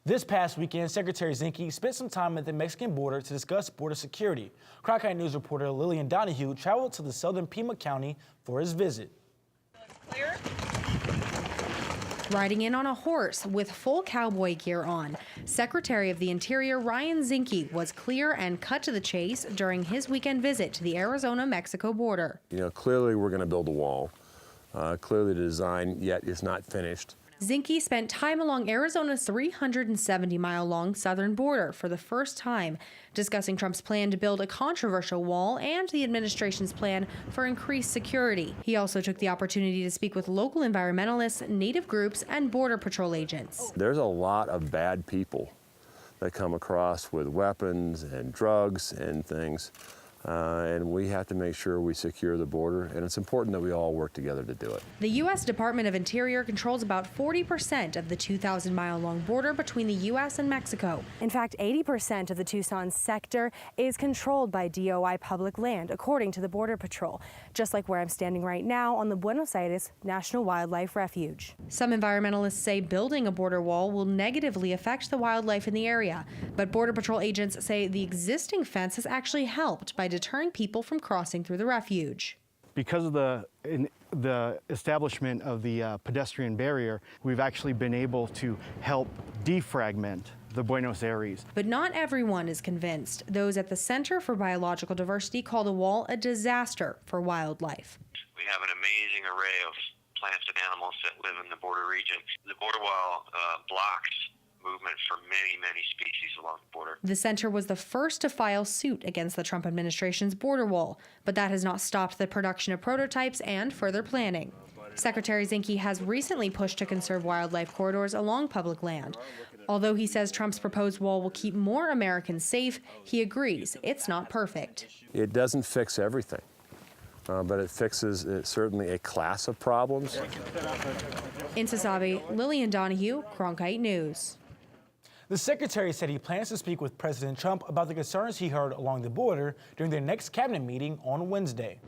This past weekend, Secretary Zinke spent some time at the Mexican border to discuss border security. Cronkite News reporter Lillian Donahue traveled to the southern Pima County for his visit. Clear. Riding in on a horse with full cowboy gear on, Secretary of the Interior Ryan Zinke was clear and cut to the chase during his weekend visit to the Arizona-Mexico border. Clearly we're going to build a wall. Clearly the design yet is not finished. Zinke spent time along Arizona's 370-mile-long southern border for the first time, discussing Trump's plan to build a controversial wall and the administration's plan for increased security. He also took the opportunity to speak with local environmentalists, native groups, and Border Patrol agents. There's a lot of bad people that come across with weapons and drugs and things. And we have to make sure we secure the border, and it's important that we all work together to do it. The U.S. Department of Interior controls about 40% of the 2,000-mile-long border between the U.S. and Mexico. In fact, 80% of the TUCSON sector is controlled by DOI public land, according to the Border Patrol, just like where I'm standing right now on the Buenos Aires National Wildlife Refuge. Some environmentalists say building a border wall will negatively affect the wildlife in the area, but Border Patrol agents say the existing fence has actually helped by deterring people from crossing through the refuge. Because of the establishment of the pedestrian barrier, we've actually been able to help defragment the Buenos Aires. But not everyone is convinced. Those at the Center for Biological Diversity call the wall a disaster for wildlife. We have an amazing array of plants and animals that live in the border region. The border wall blocks movement for many species along the border. The center was the first to file suit against the Trump administration's border wall, but that has not stopped the production of prototypes and further planning. Secretary Zinke has recently pushed to conserve wildlife corridors along public land. Although he says Trump's proposed wall will keep more Americans safe, he agrees it's not perfect. It doesn't fix everything, but it fixes certainly a class of problems. In Sasabe, Lillian Donahue, Cronkite News. The secretary said he plans to speak with President Trump about the concerns he heard along the border during their next cabinet meeting on Wednesday.